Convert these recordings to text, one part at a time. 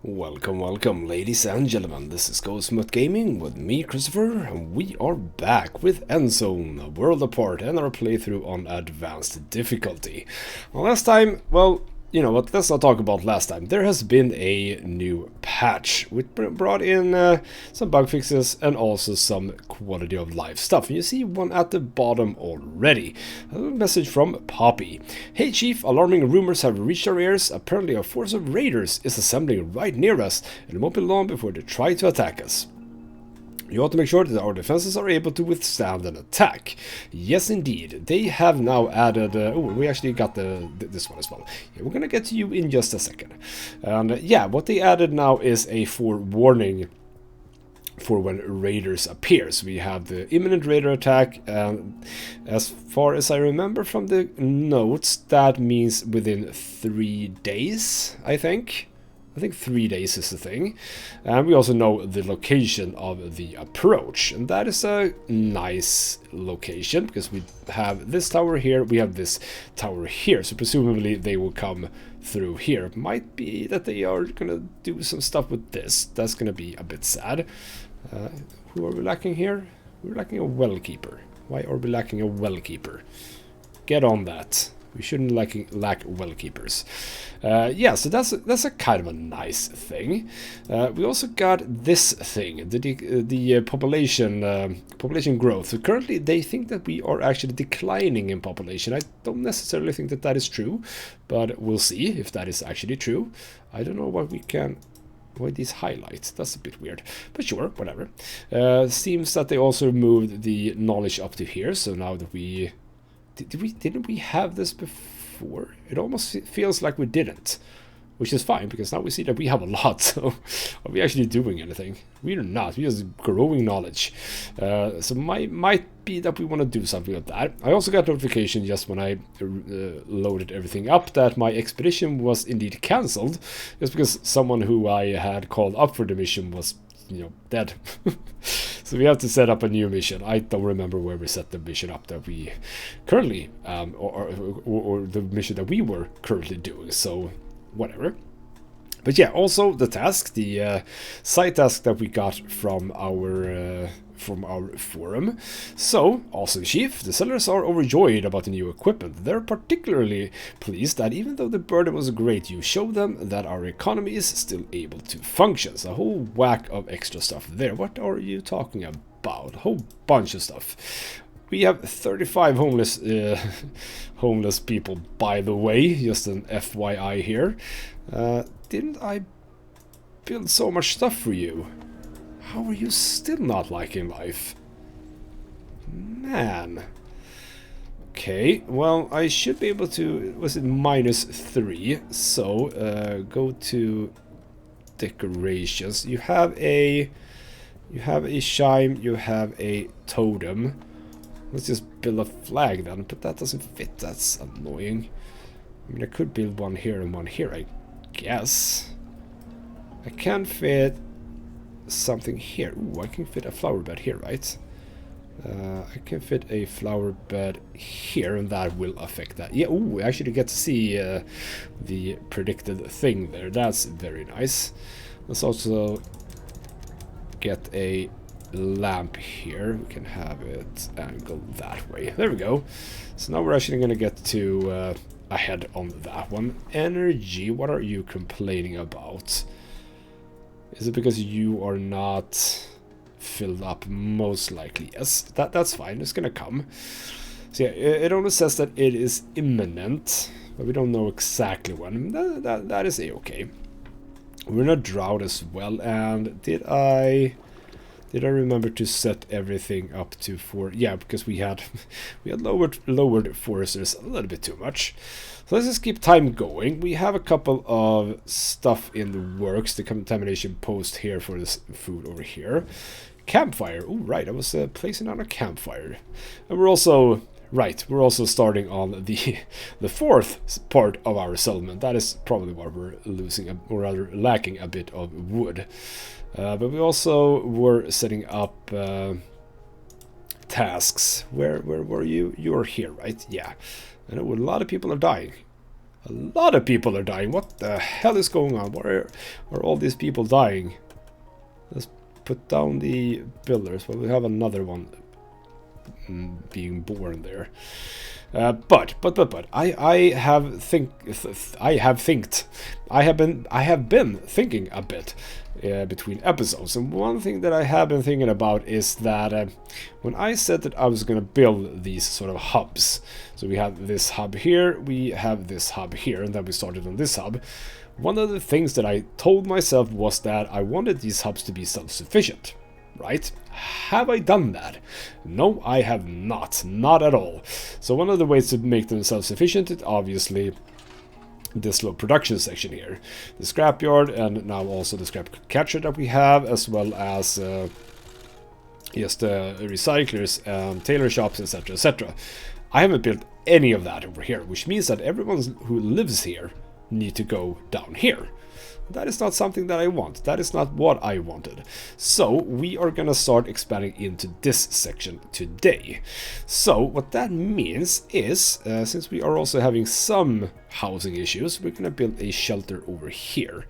Welcome, welcome, ladies and gentlemen. This is GhostMut Gaming with me, Christopher, and we are back with Endzone, a world apart, and our playthrough on advanced difficulty. Well, last time, well, you know what, let's not talk about last time. There has been a new patch, which brought in some bug fixes and also some quality of life stuff. And you see one at the bottom already. A little message from Poppy. Hey Chief, alarming rumors have reached our ears. Apparently a force of raiders is assembling right near us, and it won't be long before they try to attack us. You ought to make sure that our defenses are able to withstand an attack. Yes, indeed. They have now added... oh, we actually got this one as well. Yeah, we're gonna get to you in just a second. And yeah, what they added now is a forewarning for when raiders appear. So we have the imminent raider attack, and as far as I remember from the notes, that means within 3 days, I think. I think 3 days is the thing. And we also know the location of the approach. And that is a nice location, because we have this tower here, we have this tower here. So presumably they will come through here. It might be that they are going to do some stuff with this. That's going to be a bit sad. Who are we lacking here? We're lacking a wellkeeper. Why are we lacking a wellkeeper? Get on that. We shouldn't lack wellkeepers. Yeah, so that's a kind of a nice thing. We also got this thing, the population growth. So currently they think that we are actually declining in population. I don't necessarily think that that is true, but we'll see if that is actually true. I don't know what we can... Why these highlights? That's a bit weird, but sure, whatever. Seems that they also moved the knowledge up to here, so now that we... Didn't we have this before? It almost feels like we didn't, which is fine, because now we see that we have a lot. So are we actually doing anything? We are not. We're just growing knowledge. So might be that we want to do something with that. I also got notification just when I loaded everything up that my expedition was indeed cancelled, just because someone who I had called up for the mission was, you know, dead. So we have to set up a new mission. I don't remember where we set the mission up that we currently or the mission that we were currently doing, so whatever. But yeah, also the task, the side task that we got from our forum. So, awesome Chief, the sellers are overjoyed about the new equipment. They're particularly pleased that even though the burden was great, you showed them that our economy is still able to function. So a whole whack of extra stuff there. What are you talking about? A whole bunch of stuff. We have 35 homeless people, by the way, just an FYI here. Didn't I build so much stuff for you? How are you still not liking life? Man. Okay, well, I should be able to... Was it -3? So, go to decorations. You have a chime, you have a totem. Let's just build a flag then, but that doesn't fit. That's annoying. I mean, I could build one here and one here, I guess. I can fit something here. Ooh, I can fit a flower bed here, right? I can fit a flower bed here, and that will affect that. Yeah, ooh, we actually get to see the predicted thing there. That's very nice. Let's also get a lamp here. We can have it angled that way. There we go. So now we're actually going to get to ahead on that one. Energy, what are you complaining about? Is it because you are not filled up? Most likely, yes. That's fine. It's gonna come. So yeah, it only says that it is imminent, but we don't know exactly when. That is a-okay. We're in a drought as well, and did I remember to set everything up to 4? Yeah, because we had lowered foresters a little bit too much. So let's just keep time going. We have a couple of stuff in the works. The contamination post here for this food over here. Campfire. Oh, right. I was placing on a campfire. And we're also... Right, we're also starting on the fourth part of our settlement. That is probably why we're losing, or rather lacking a bit of wood. But we also were setting up tasks. Where were you? You're here, right? Yeah. I know a lot of people are dying. A lot of people are dying. What the hell is going on? Why are all these people dying? Let's put down the builders. Well, we have another one being born there. But I have been thinking a bit between episodes, and one thing that I have been thinking about is that when I said that I was going to build these sort of hubs, so we have this hub here, we have this hub here, and then we started on this hub. One of the things that I told myself was that I wanted these hubs to be self-sufficient. Right? Have I done that? No, I have not. Not at all. So one of the ways to make them self-sufficient is obviously this little production section here. The scrapyard, and now also the scrap catcher that we have, as well as just recyclers and tailor shops, etc, etc. I haven't built any of that over here, which means that everyone who lives here need to go down here. That is not something that I want. That is not what I wanted. So we are gonna start expanding into this section today. So what that means is, since we are also having some housing issues, we're gonna build a shelter over here,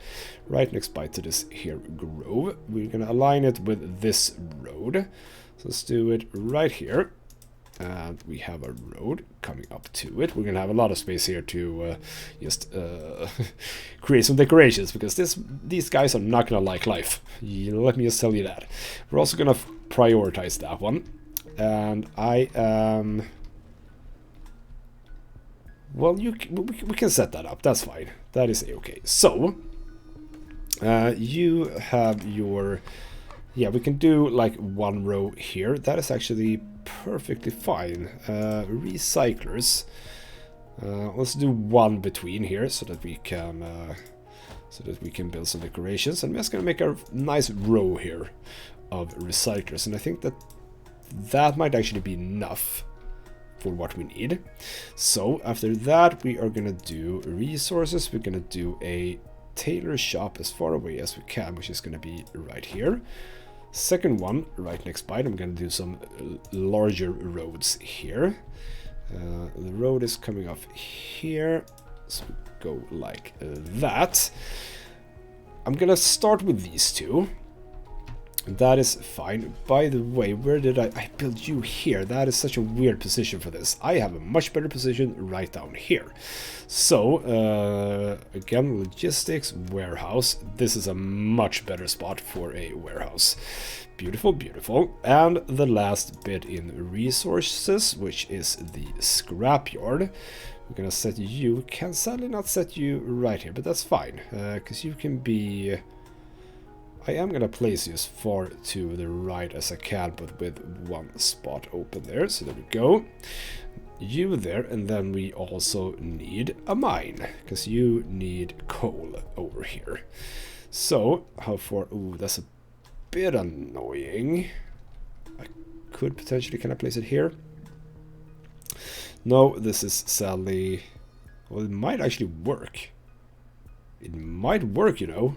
right next by to this here grove. We're gonna align it with this road. So let's do it right here. And we have a road coming up to it. We're gonna have a lot of space here to just create some decorations, because these guys are not gonna like life. Let me just tell you that. We're also gonna prioritize that one, and I am. Well, we can set that up. That's fine. That is okay. So you have your. Yeah, we can do like one row here. That is actually perfectly fine. Recyclers. Let's do one between here so that we can build some decorations. And we're just gonna make a nice row here of recyclers. And I think that might actually be enough for what we need. So after that, we are gonna do resources. We're gonna do a tailor shop as far away as we can, which is gonna be right here. Second one right next by it, I'm going to do some larger roads here. The road is coming off here, so we go like that. I'm going to start with these two. That is fine. By the way, where did I build you here? That is such a weird position for this. I have a much better position right down here. So, again, logistics, warehouse. This is a much better spot for a warehouse. Beautiful, beautiful. And the last bit in resources, which is the scrapyard. We're gonna set you. Can sadly not set you right here, but that's fine, because you can be. I am gonna place you as far to the right as I can, but with one spot open there. So there we go. You there, and then we also need a mine, because you need coal over here. So how far? Ooh, that's a bit annoying. I could potentially. Can I place it here? No, this is sadly. Well, it might actually work. It might work, you know.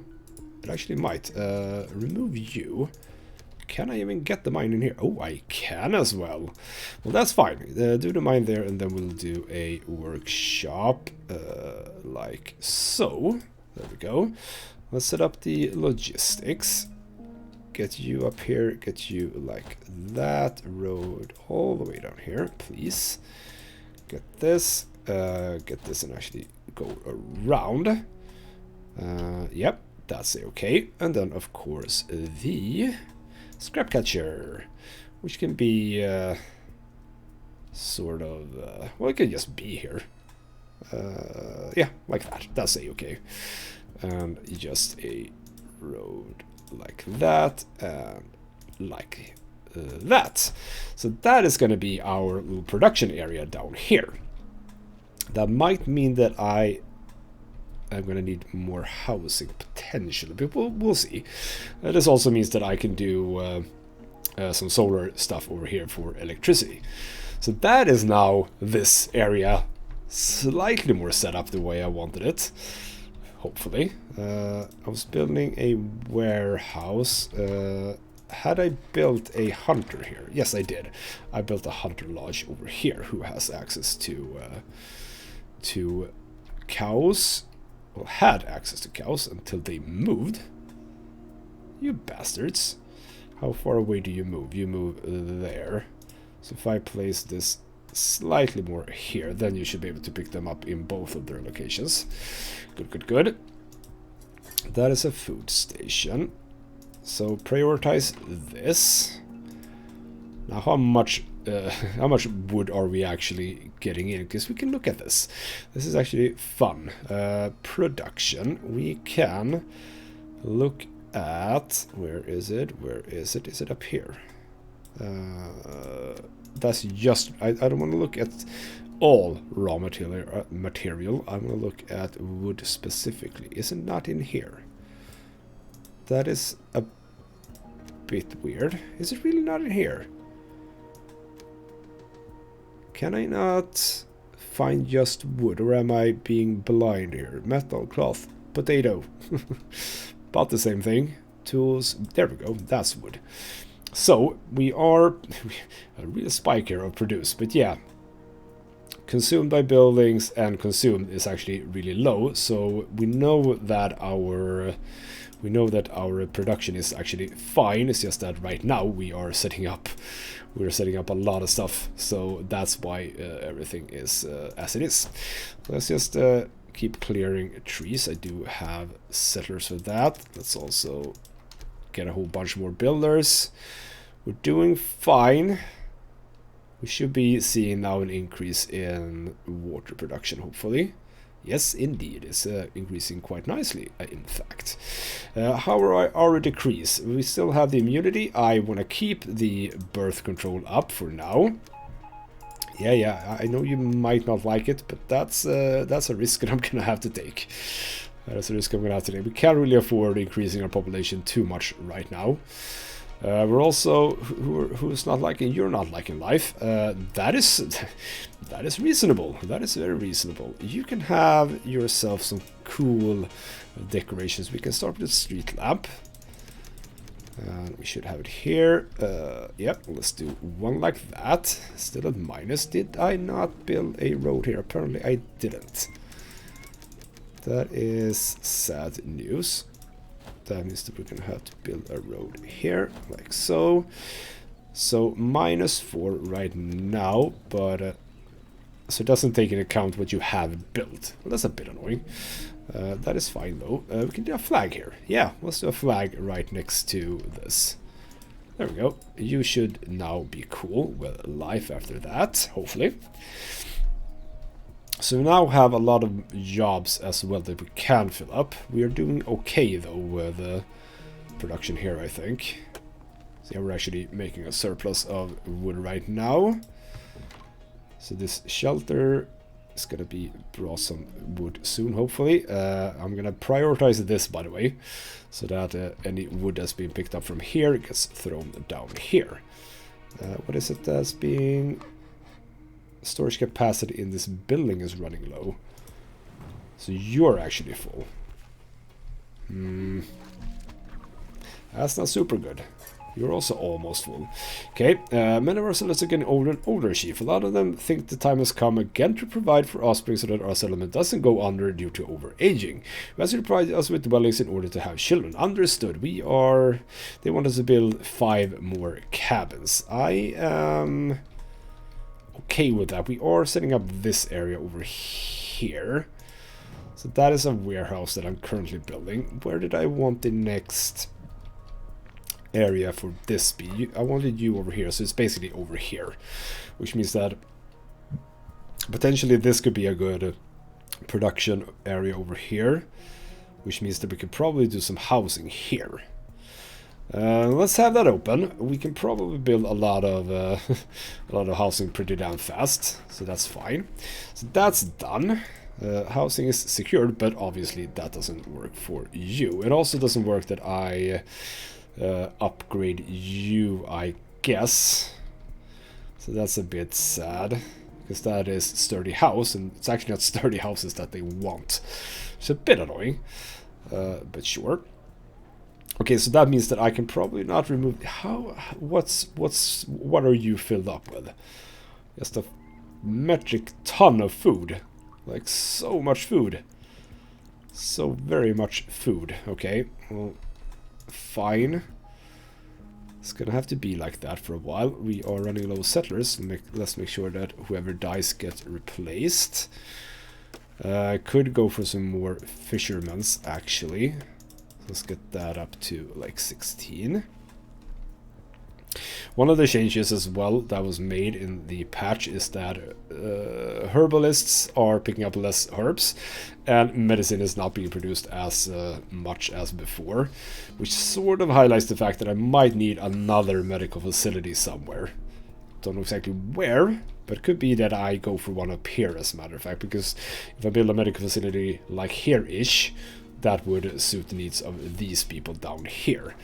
It actually might. Remove you. Can I even get the mine in here? Oh, I can as well. Well, that's fine. Do the mine there, and then we'll do a workshop like so. There we go. Let's set up the logistics. Get you up here. Get you like that. Road all the way down here, please. Get this. Get this and actually go around. Yep. That's okay. And then, of course, the scrap catcher, which can be sort of, well, it can just be here. Yeah, like that. That's okay. And just a road like that and like that. So that is going to be our little production area down here. That might mean that I'm going to need more housing potentially, but we'll see. This also means that I can do some solar stuff over here for electricity. So that is now this area slightly more set up the way I wanted it, hopefully. I was building a warehouse. Had I built a hunter here? Yes, I did. I built a hunter lodge over here who has access to cows, well, had access to cows until they moved. You bastards. How far away do you move? You move there. So if I place this slightly more here, then you should be able to pick them up in both of their locations. Good, good, good. That is a food station. So prioritize this. Now how much wood are we actually getting in? Because we can look at this. This is actually fun. Production. We can look at, where is it? Where is it? Is it up here? That's just, I don't want to look at all raw material. I'm going to look at wood specifically. Is it not in here? That is a bit weird. Is it really not in here? Can I not find just wood, or am I being blind here? Metal, cloth, potato. About the same thing. Tools, there we go, that's wood. So, we are a real spike here of produce, but yeah. Consumed by buildings and consumed is actually really low, so we know that our production is actually fine. It's just that right now we're setting up a lot of stuff, so that's why everything is as it is. Let's just keep clearing trees. I do have settlers for that. Let's also get a whole bunch more builders. We're doing fine. We should be seeing now an increase in water production, hopefully. Yes, indeed, it's increasing quite nicely, in fact. How are our decrease? We still have the immunity. I want to keep the birth control up for now. Yeah, I know you might not like it, but that's a risk that I'm going to have to take. That's a risk I'm going to have to take. We can't really afford increasing our population too much right now. We're also, who's not liking, you're not liking life. That is reasonable. That is very reasonable. You can have yourself some cool decorations. We can start with a street lamp. We should have it here. Yep, let's do one like that. Still at minus. Did I not build a road here? Apparently I didn't. That is sad news. That means that we're gonna have to build a road here, like so. So -4 right now, but so it doesn't take into account what you have built. Well, that's a bit annoying. That is fine though. We can do a flag here. Yeah, let's do a flag right next to this. There we go. You should now be cool with life after that, hopefully. So we now have a lot of jobs as well that we can fill up. We are doing okay though with production here, I think. So yeah, we're actually making a surplus of wood right now. So this shelter is gonna be brought some wood soon, hopefully. I'm gonna prioritize this, by the way, so that any wood that's being picked up from here gets thrown down here. What is it that's being... Storage capacity in this building is running low. So you're actually full. That's not super good. You're also almost full. Okay, many of our settlers are getting older and older, Chief. A lot of them think the time has come again to provide for offspring so that our settlement doesn't go under due to overaging. We ask you to provide us with dwellings in order to have children. Understood. They want us to build 5 more cabins. I am... okay with that. We are setting up this area over here. So that is a warehouse that I'm currently building. Where did I want the next area for this be? I wanted you over here, so it's basically over here. Which means that potentially this could be a good production area over here. Which means that we could probably do some housing here. Let's have that open. We can probably build a lot of housing pretty damn fast, so that's fine. So that's done. Housing is secured, but obviously that doesn't work for you. It also doesn't work that I upgrade you, I guess. So that's a bit sad, because that is sturdy house, and it's actually not sturdy houses that they want. It's a bit annoying, but sure. Okay, so that means that I can probably not remove... What are you filled up with? Just a metric ton of food. Like, so much food. So very much food. Okay, well, fine. It's gonna have to be like that for a while. We are running low settlers. Let's make sure that whoever dies gets replaced. I could go for some more fishermen's, actually. Let's get that up to like 16. One of the changes as well that was made in the patch is that herbalists are picking up less herbs, and medicine is not being produced as much as before, which sort of highlights the fact that I might need another medical facility somewhere. Don't know exactly where, but it could be that I go for one up here, as a matter of fact, because if I build a medical facility like here-ish, that would suit the needs of these people down here.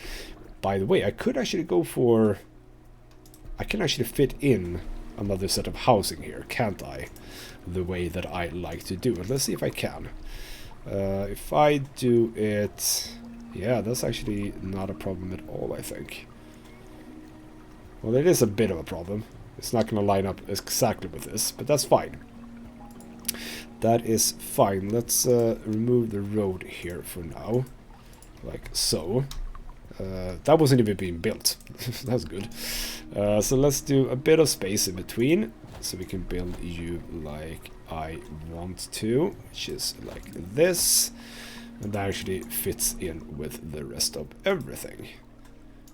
By the way, I could actually go for... I can actually fit in another set of housing here, can't I? The way that I like to do it. Let's see if I can. If I do it... Yeah, that's actually not a problem at all, I think. Well, it is a bit of a problem. It's not going to line up exactly with this, but that's fine. That is fine. Let's remove the road here for now. Like so. That wasn't even being built. That's good. So let's do a bit of space in between. So we can build you like I want to. Which is like this. And that actually fits in with the rest of everything.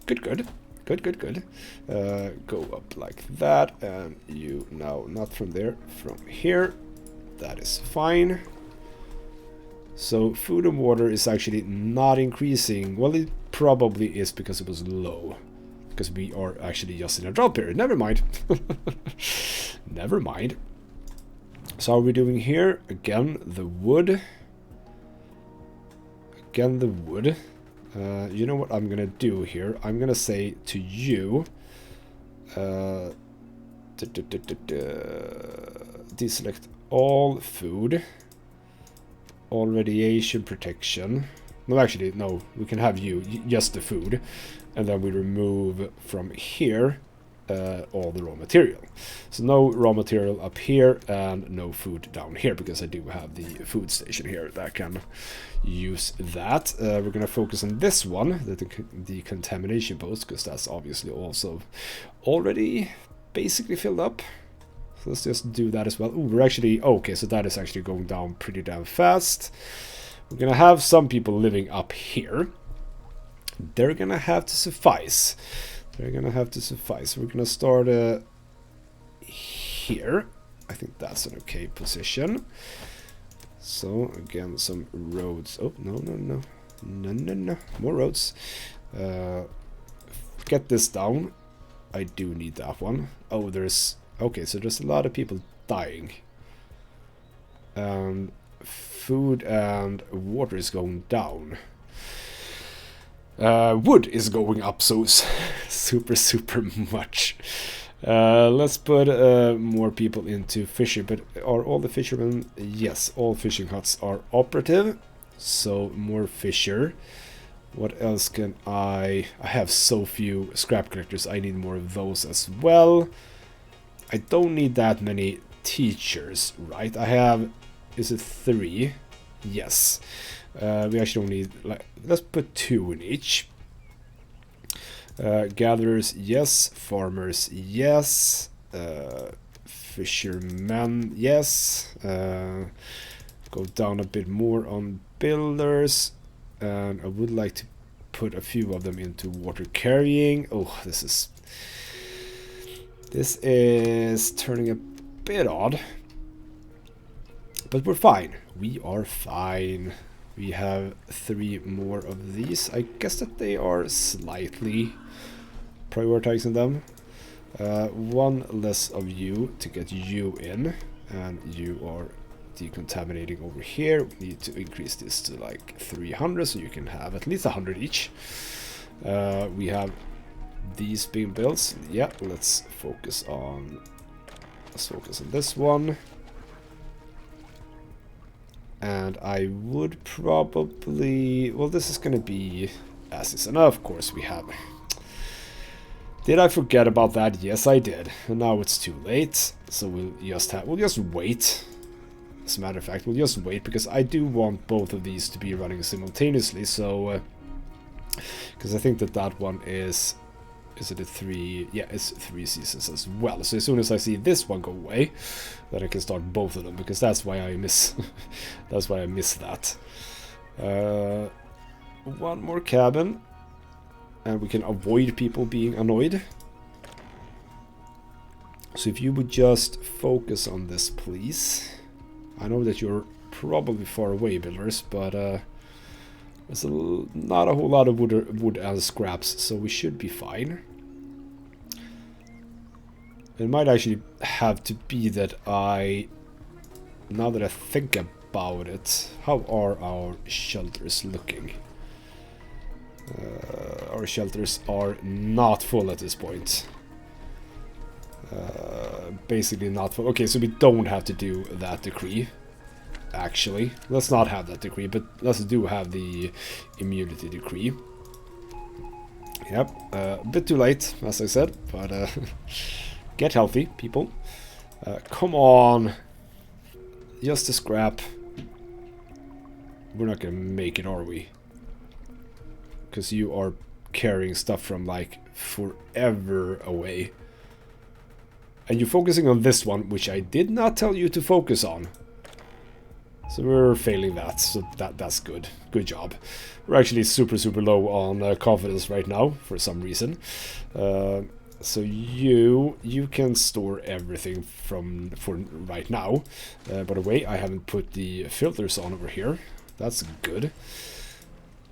Good, good. Good, good, good. Go up like that. And you now, not from there, from here. That is fine. So food and water is actually not increasing. Well, it probably is because it was low. Because we are actually just in a drought period. Never mind. Never mind. So how are we doing here? Again, the wood. Again, the wood. You know what I'm going to do here? I'm going to say to you... deselect all food. All radiation protection. No, actually, no. We can have you, just the food. And then we remove from here all the raw material. So no raw material up here and no food down here, because I do have the food station here that can use that. We're going to focus on this one, the contamination post, because that's obviously also already basically filled up. So let's just do that as well. Ooh, we're actually... Okay, so that is actually going down pretty damn fast. We're going to have some people living up here. They're going to have to suffice. They're going to have to suffice. We're going to start here. I think that's an okay position. So, again, some roads. Oh, no, no, no. No, no, no. More roads. Get this down. I do need that one. Oh, there's... Okay, so there's a lot of people dying. Food and water is going down. Wood is going up so super, super much. Let's put more people into fishing. But are all the fishermen? Yes, all fishing huts are operative. So more fisher. What else can I have so few scrap collectors. I need more of those as well. I don't need that many teachers, right? I have... Is it 3? Yes. We actually don't need... Like, let's put 2 in each. Gatherers, yes. Farmers, yes. Fishermen, yes. Go down a bit more on builders. And I would like to put a few of them into water carrying. Oh, this is turning a bit odd. But we're fine. We are fine. We have 3 more of these. I guess that they are slightly prioritizing them. 1 less of you to get you in. And you are decontaminating over here. We need to increase this to like 300 so you can have at least 100 each. We have these being built. Yeah, let's focus on this one. And I would probably... Well, this is going to be as is. And of course we have... Did I forget about that? Yes, I did. And now it's too late. So we'll just wait. As a matter of fact, we'll just wait, because I do want both of these to be running simultaneously, so... because I think that that one is... Is it a 3? Yeah, it's 3 seasons as well. So as soon as I see this one go away, then I can start both of them, because that's why I miss... that's why I miss that. One more cabin. And we can avoid people being annoyed. So if you would just focus on this, please. I know that you're probably far away, builders, but there's not a whole lot of wood and scraps, so we should be fine. It might actually have to be that now that I think about it, how are our shelters looking? Our shelters are not full at this point. Basically not full. Okay, so we don't have to do that decree. Actually, let's not have that decree, but let's do have the immunity decree. Yep, a bit too late, as I said, but get healthy, people. Come on. Just a scrap. We're not gonna make it, are we? Because you are carrying stuff from, like, forever away. And you're focusing on this one, which I did not tell you to focus on. So we're failing that, so that's good. Good job. We're actually super low on confidence right now, for some reason. So you can store everything for right now. By the way, I haven't put the filters on over here. That's good.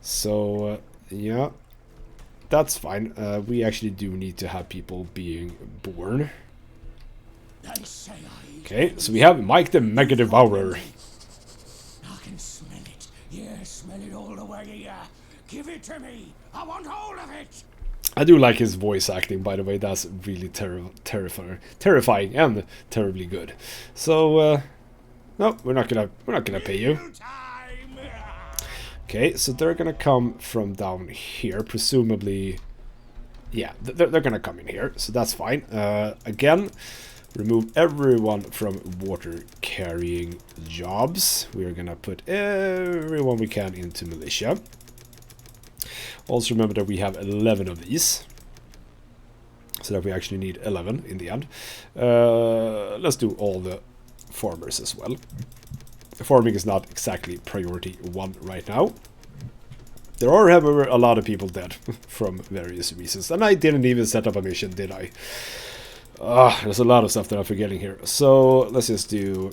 So, yeah. That's fine. We actually do need to have people being born. Okay, so we have Mike the Mega Devourer. I can smell it. Yeah, smell it all the way here. Give it to me. I want all of it. I do like his voice acting, by the way. That's really terrifying and terribly good. So, no, we're not gonna pay you. Okay, so they're gonna come from down here, presumably. Yeah, they're gonna come in here, so that's fine. Again. Remove everyone from water carrying jobs. We're gonna put everyone we can into militia. Also remember that we have 11 of these. So that we actually need 11 in the end. Let's do all the farmers as well. Farming is not exactly priority 1 right now. There are, however, a lot of people dead from various reasons. And I didn't even set up a mission, did I? There's a lot of stuff that I'm forgetting here. So let's just do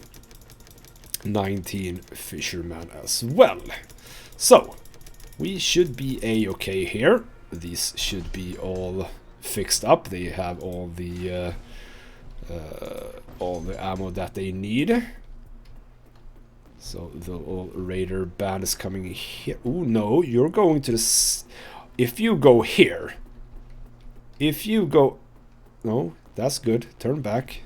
19 fishermen as well. So we should be a-okay here. These should be all fixed up. They have all the ammo that they need. So the old raider band is coming here. Oh no, you're going to the... If you go here... If you go... No... That's good. Turn back.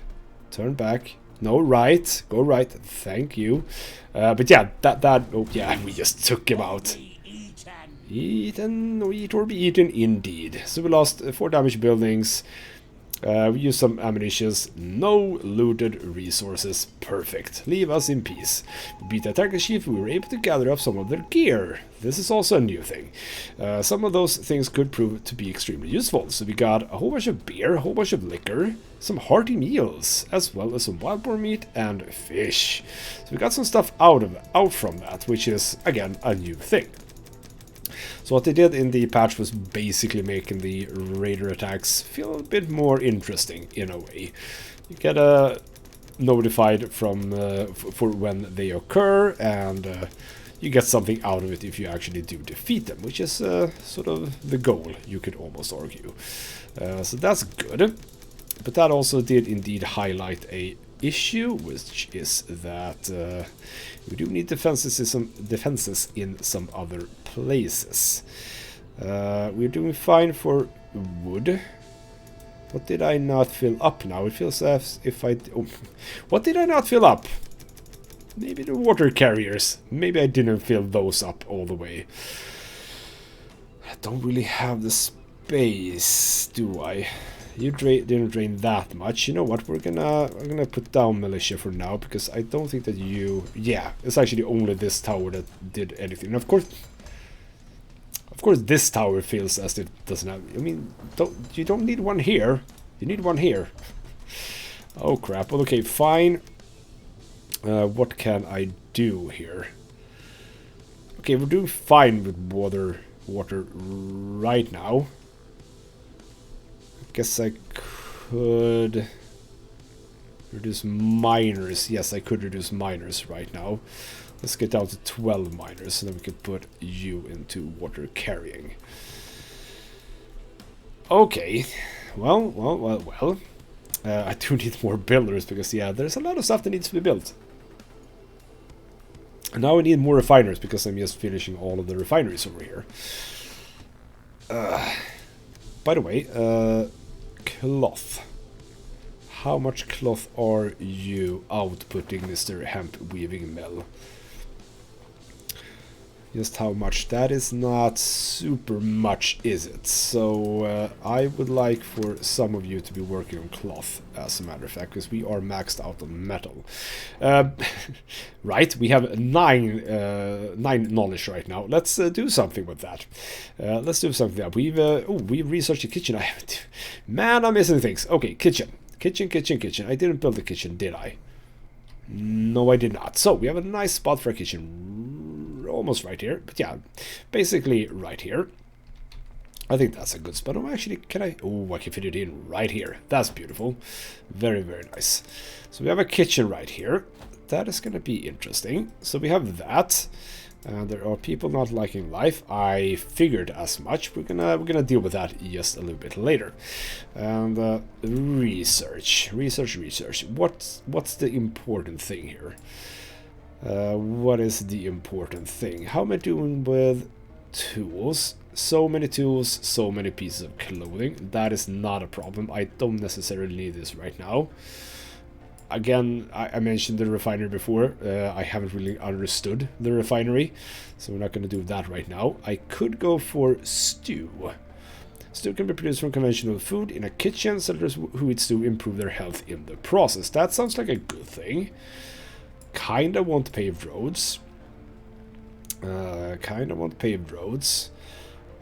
Turn back. No, right. Go right. Thank you. But yeah, that... Oh, yeah, we just took him out. Eaten, or eat or be eaten, indeed. So we lost 4 damaged buildings. We used some ammunitions. No looted resources. Perfect. Leave us in peace. We beat the attacker chief. We were able to gather up some of their gear. This is also a new thing. Some of those things could prove to be extremely useful. So we got a whole bunch of beer, a whole bunch of liquor, some hearty meals, as well as some wild boar meat and fish. So we got some stuff out from that, which is, again, a new thing. So what they did in the patch was basically making the raider attacks feel a bit more interesting in a way. You get notified from for when they occur, and you get something out of it if you actually do defeat them, which is sort of the goal, you could almost argue. So that's good. But that also did indeed highlight a issue, which is that we do need defenses in some other places. We're doing fine for wood. What did I not fill up now? It feels as if I... Oh, what did I not fill up? Maybe the water carriers. Maybe I didn't fill those up all the way. I don't really have the space, do I? You didn't drain that much. You know what? I'm gonna put down militia for now because I don't think that you. Yeah, it's actually only this tower that did anything. And of course, this tower feels as if it doesn't have. I mean, you don't need one here. You need one here. Oh crap. Well, okay, fine. What can I do here? Okay, we're doing fine with water right now. Guess I could reduce miners. Yes, I could reduce miners right now. Let's get down to 12 miners, so then we can put you into water carrying. Okay, well. I do need more builders because, yeah, there's a lot of stuff that needs to be built. And now I need more refiners because I'm just finishing all of the refineries over here. By the way, cloth. How much cloth are you outputting, Mr. Hemp Weaving Mill? Just how much? That is not super much, is it? So I would like for some of you to be working on cloth, as a matter of fact, because we are maxed out on metal. Right, we have 9 knowledge right now. Let's do something with that. Let's do something with that. We've researched the kitchen. Man, I'm missing things. Okay, kitchen. Kitchen. I didn't build the kitchen, did I? No, I did not. So we have a nice spot for a kitchen, almost right here. But yeah, basically right here. I think that's a good spot. Oh, actually, can I? Oh, I can fit it in right here. That's beautiful. Very, very nice. So we have a kitchen right here. That is going to be interesting. So we have that. There are people not liking life. I figured as much. We're gonna deal with that just a little bit later. And research. What's the important thing here? What is the important thing? How am I doing with tools? So many tools, so many pieces of clothing. That is not a problem. I don't necessarily need this right now. Again, I mentioned the refinery before. I haven't really understood the refinery, so we're not going to do that right now. I could go for stew. Stew can be produced from conventional food in a kitchen. Settlers who eat stew improve their health in the process. That sounds like a good thing. Kinda want paved roads. I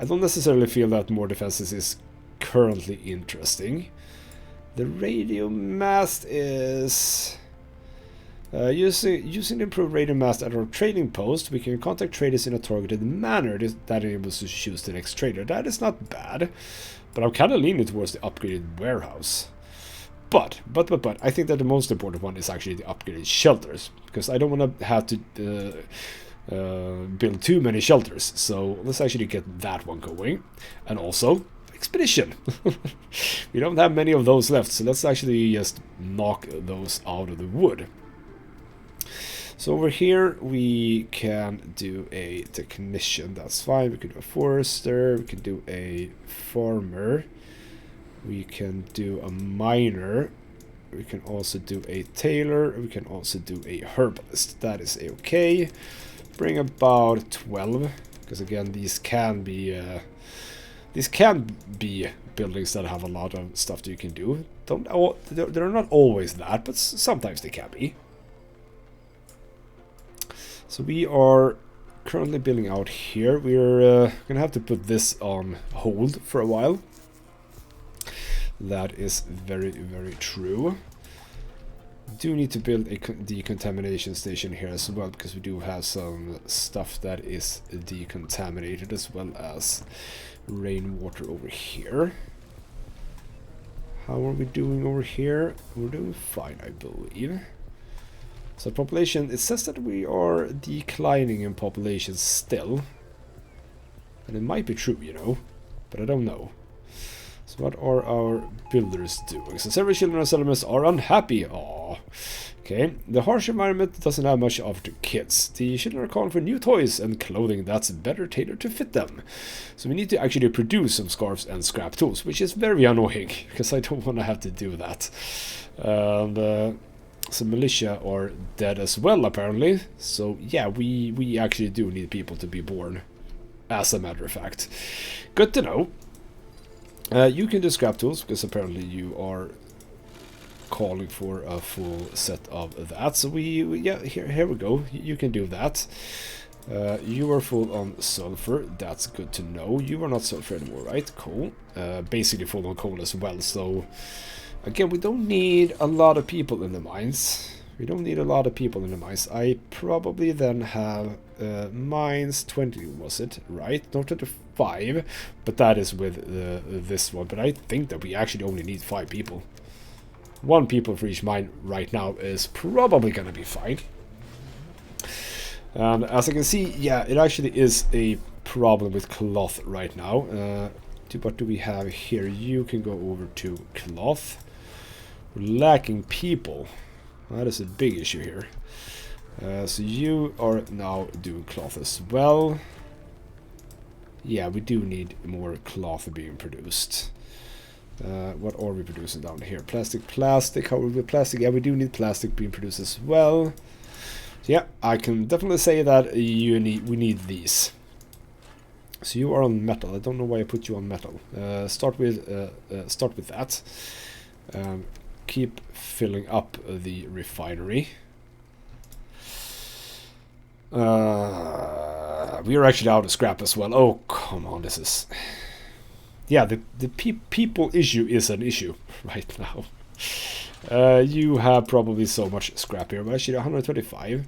don't necessarily feel that more defenses is currently interesting. The radio mast is using the improved radio mast at our trading post. We can contact traders in a targeted manner that enables us to choose the next trader. That is not bad, but I'm kind of leaning towards the upgraded warehouse. But I think that the most important one is actually the upgraded shelters, because I don't want to have to build too many shelters. So let's actually get that one going, and also expedition. We don't have many of those left, so let's actually just knock those out of the wood. So over here we can do a technician, that's fine. We can do a forester, we can do a farmer, we can do a miner, we can also do a tailor, we can also do a herbalist. That is okay. Bring about 12, because again these can be buildings that have a lot of stuff that you can do. They're not always that, but sometimes they can be. So we are currently building out here. We're gonna have to put this on hold for a while. That is very, very true. Do need to build a decontamination station here as well, because we do have some stuff that is decontaminated, as well as rainwater over here. How are we doing over here? We're doing fine, I believe. So population, it says that we are declining in population still, and it might be true, you know, but I don't know. So what are our builders doing? So several children and settlements are unhappy. Aww. Okay, the harsh environment doesn't have much of to kids. The children are calling for new toys and clothing that's better tailored to fit them. So we need to actually produce some scarves and scrap tools, which is very annoying, because I don't want to have to do that. And some militia are dead as well, apparently. So yeah, we actually do need people to be born, as a matter of fact. Good to know. You can do scrap tools, because apparently you are calling for a full set of that. So yeah, here we go. You can do that. You are full on sulfur. That's good to know. You are not sulfur anymore, right? Cool. Basically full on coal as well. So again, we don't need a lot of people in the mines. We don't need a lot of people in the mines. I probably then have mines 20, was it? Right? Not 25, but that is with this one. But I think that we actually only need 5 people. 1 people for each mine right now is probably going to be fine. And as I can see, yeah, it actually is a problem with cloth right now. What do we have here? You can go over to cloth. We're lacking people. That is a big issue here. So you are now doing cloth as well. Yeah, we do need more cloth being produced. What are we producing down here? Plastic. How are we with plastic? Yeah, we do need plastic being produced as well. So yeah, I can definitely say that we need these. So you are on metal. I don't know why I put you on metal. Start with that. Keep filling up the refinery. We are actually out of scrap as well. Oh, come on, this is... Yeah, the people issue is an issue right now. You have probably so much scrap here, but actually 125.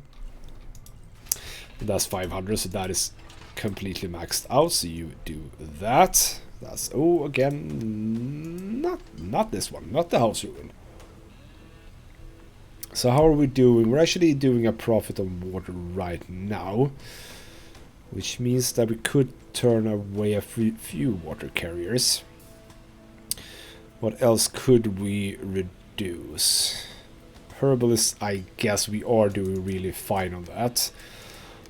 That's 500, so that is completely maxed out. So you do that. That's again not this one, not the house ruin. So how are we doing? We're actually doing a profit on water right now, which means that we could turn away a few water carriers. What else could we reduce? Herbalists, I guess we are doing really fine on that.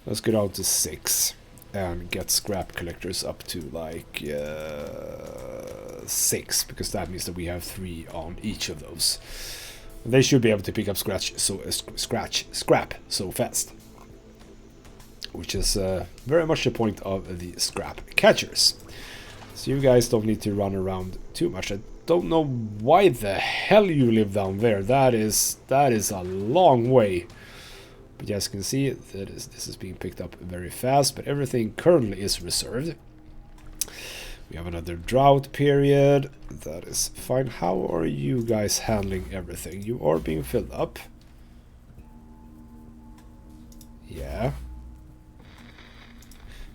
Let's go down to 6 and get scrap collectors up to like 6, because that means that we have 3 on each of those. They should be able to pick up scrap so fast, which is very much the point of the scrap catchers. So you guys don't need to run around too much. I don't know why the hell you live down there. That is a long way. But as you can see, this is being picked up very fast, but everything currently is reserved. We have another drought period. That is fine. How are you guys handling everything? You are being filled up. Yeah.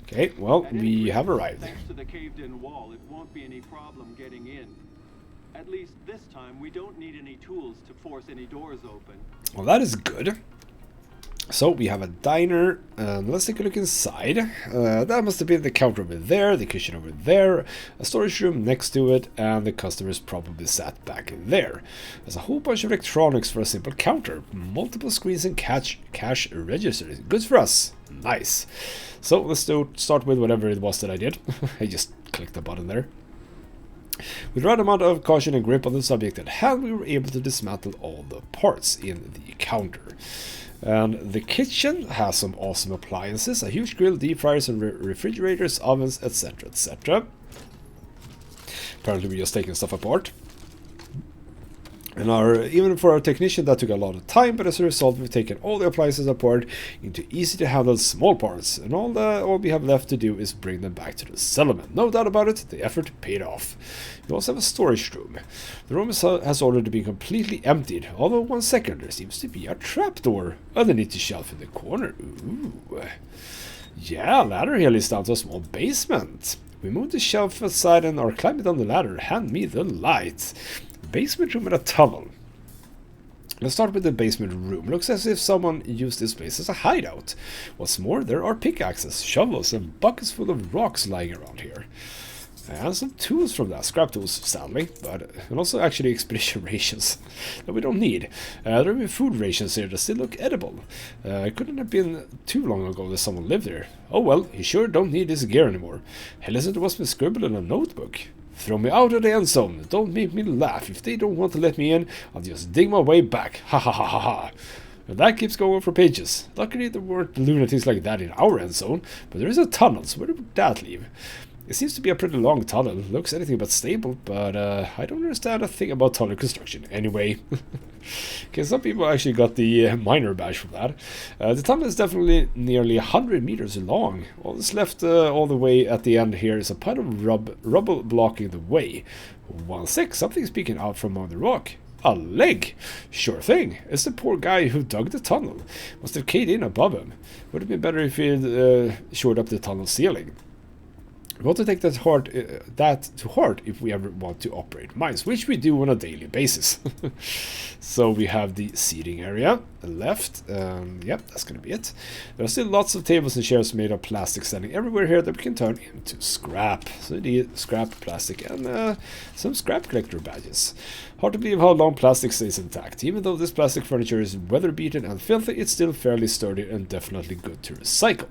Okay, well, we have arrived. Thanks to the caved-in wall, it won't be any problem getting in. At least this time, we don't need any tools to force any doors open. Well, that is good. So we have a diner, and let's take a look inside. That must have been the counter over there, the kitchen over there, a storage room next to it, and the customers probably sat back there. There's a whole bunch of electronics for a simple counter, multiple screens and cash registers. Good for us. Nice. So let's start with whatever it was that I did. I just clicked the button there. With the right amount of caution and grip on the subject at hand, we were able to dismantle all the parts in the counter. And the kitchen has some awesome appliances, a huge grill, deep fryers and refrigerators, ovens, etc, etc. Apparently we're just taking stuff apart. And even for our technician that took a lot of time, but as a result we've taken all the appliances apart into easy to handle small parts, and all we have left to do is bring them back to the settlement. No doubt about it, the effort paid off. We also have a storage room. The room has already been completely emptied, although 1 second, there seems to be a trapdoor underneath the shelf in the corner. Ooh. Yeah, ladder here leads down to a small basement. We moved the shelf aside and are climbing down the ladder. Hand me the light. Basement room and a tunnel. Let's start with the basement room. Looks as if someone used this place as a hideout. What's more, there are pickaxes, shovels, and buckets full of rocks lying around here. And some tools from that. Scrap tools, sadly. And also actually expedition rations that we don't need. There are food rations here that still look edible. It couldn't have been too long ago that someone lived there. Oh well, you sure don't need this gear anymore. Hell, listen to what's been scribbled in a notebook. Throw me out of the end zone. Don't make me laugh. If they don't want to let me in, I'll just dig my way back. Ha ha ha ha ha. And that keeps going for pages. Luckily there weren't lunatics like that in our end zone, but there is a tunnel, so where would that leave? It seems to be a pretty long tunnel. Looks anything but stable, but I don't understand a thing about tunnel construction. Anyway, okay, some people actually got the miner badge from that. The tunnel is definitely nearly 100 meters long. All that's left all the way at the end here is a pile of rubble blocking the way. 1-6, something's peeking out from under the rock. A leg? Sure thing. It's the poor guy who dug the tunnel. Must have caved in above him. Would have been better if he'd shored up the tunnel ceiling. We want to take that to heart if we ever want to operate mines, which we do on a daily basis. So we have the seating area left. Yep, that's going to be it. There are still lots of tables and chairs made of plastic standing everywhere here that we can turn into scrap. So we need scrap, plastic, and some scrap collector badges. Hard to believe how long plastic stays intact. Even though this plastic furniture is weather beaten and filthy, it's still fairly sturdy and definitely good to recycle.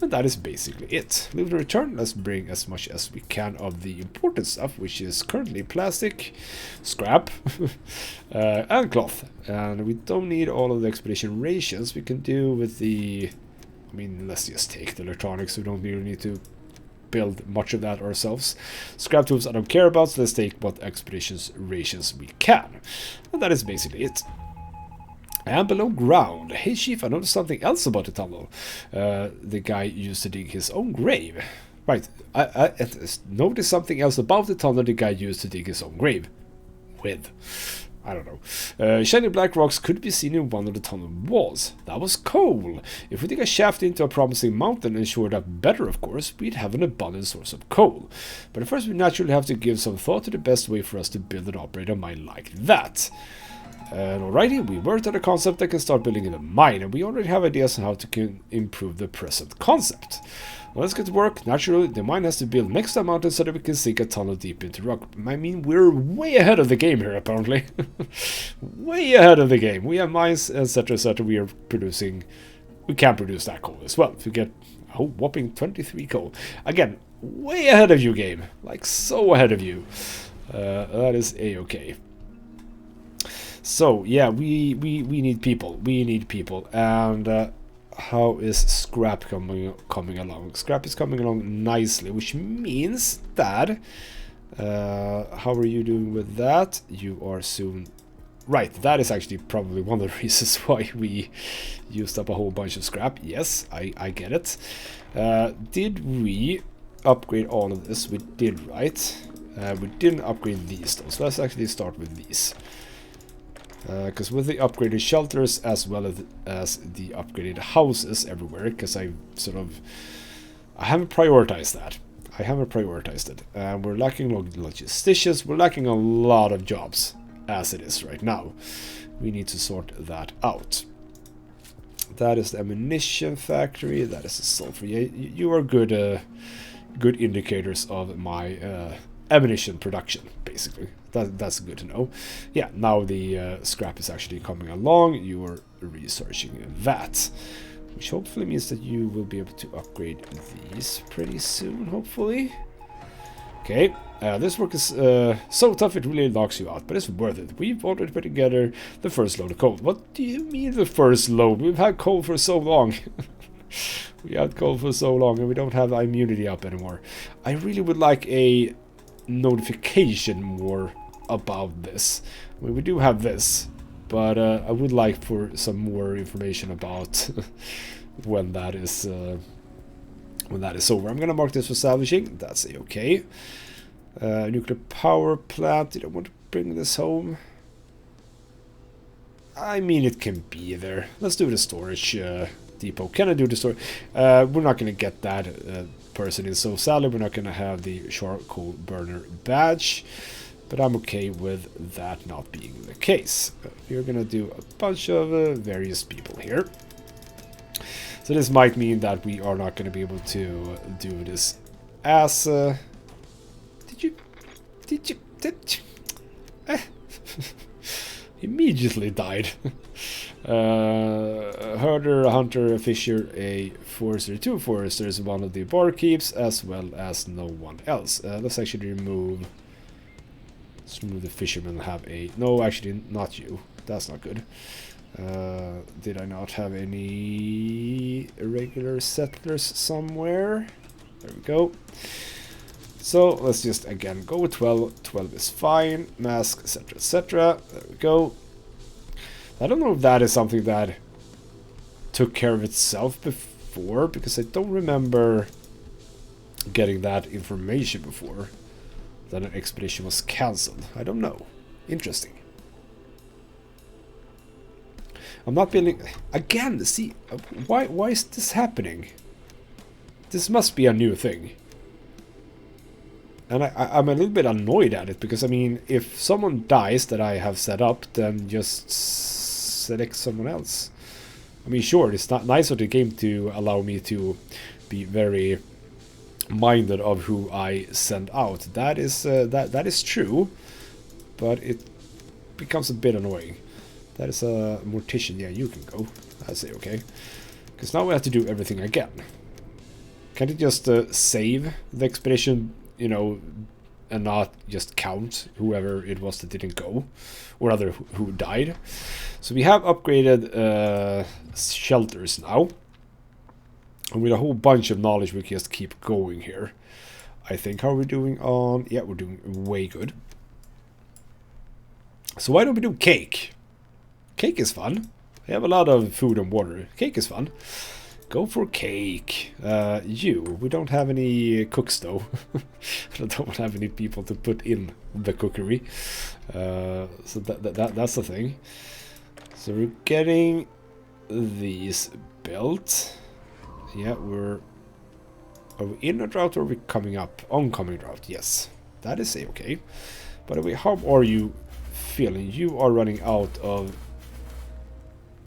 And that is basically it. Leave the return. Let's bring as much as we can of the important stuff, which is currently plastic, scrap, and cloth. And we don't need all of the expedition rations. We can do with the... I mean, let's just take the electronics. We don't really need to build much of that ourselves. Scrap tools I don't care about, so let's take what expeditions rations we can. And that is basically it. And below ground. Hey Chief, I noticed something else about the tunnel. The guy used to dig his own grave. Right, I noticed something else about the tunnel the guy used to dig his own grave with. I don't know. Shiny black rocks could be seen in one of the tunnel walls. That was coal. If we dig a shaft into a promising mountain and shored up better, of course, we'd have an abundant source of coal. But first we naturally have to give some thought to the best way for us to build and operate a mine like that. And alrighty, we worked on a concept that can start building in a mine, and we already have ideas on how to improve the present concept. Well, let's get to work. Naturally, the mine has to build next to a mountain so that we can sink a tunnel deep into rock. I mean, we're way ahead of the game here, apparently. Way ahead of the game. We have mines, etc., etc. We are producing... We can produce that coal as well. To get a whopping 23 coal. Again, way ahead of you, game. Like, so ahead of you. That is a-okay. So, yeah, we need people. We need people. And... how is scrap coming along? Scrap is coming along nicely, which means that how are you doing with that? You are soon right. That is actually probably one of the reasons why we used up a whole bunch of scrap. Yes, I get it. Did we upgrade all of this? We did, right? We didn't upgrade these though, so let's actually start with these. Because with the upgraded shelters as well as the upgraded houses everywhere, because I haven't prioritized that. I haven't prioritized it. We're lacking logisticians. We're lacking a lot of jobs as it is right now. We need to sort that out. That is the ammunition factory. That is the sulfur. You are good, good indicators of my ammunition production, basically. That's good to know. Yeah, now the scrap is actually coming along. You are researching that, which hopefully means that you will be able to upgrade these pretty soon, hopefully. Okay, this work is so tough it really knocks you out, but it's worth it. We've already put together the first load of coal. What do you mean the first load? We've had coal for so long. We had coal for so long and we don't have immunity up anymore. I really would like a notification more about this. I mean, we do have this, but I would like for some more information about when that is over. I'm gonna mark this for salvaging. That's okay. Nuclear power plant. Did I want to bring this home? I mean, it can be there. Let's do the storage depot. Can I do the storage? We're not gonna get that person in so sadly. We're not gonna have the charcoal burner badge. But I'm okay with that not being the case. We're gonna do a bunch of various people here. So this might mean that we are not gonna be able to do this as... Did you... Immediately died. Herder, a hunter, a fisher, a forester, 2 foresters, one of the barkeeps, as well as no one else. Let's actually remove... the fishermen have a... No, actually, not you. That's not good. Did I not have any irregular settlers somewhere? There we go. So let's just again go with 12. 12 is fine. Mask, etc., etc. There we go. I don't know if that is something that took care of itself before, because I don't remember getting that information before. That an expedition was cancelled. I don't know. Interesting. I'm not building... Again, see, why is this happening? This must be a new thing. And I'm a little bit annoyed at it, because, I mean, if someone dies that I have set up, then just select someone else. I mean, sure, it's not nice of the game to allow me to be very minded of who I send out. That is true, but it becomes a bit annoying. That is a mortician. Yeah, you can go. I say okay, because now we have to do everything again. Can't it just save the expedition, you know, and not just count whoever it was that didn't go, or rather who died? So we have upgraded shelters now. And with a whole bunch of knowledge, we can just keep going here. I think. How are we doing on... Yeah, we're doing way good. So why don't we do cake? Cake is fun. I have a lot of food and water. Cake is fun. Go for cake. We don't have any cooks, though. I don't have any people to put in the cookery. So that's the thing. So we're getting these built. Yeah, are we in a drought, or are we coming up? Oncoming drought, yes. That is okay. By the way, how are you feeling? You are running out of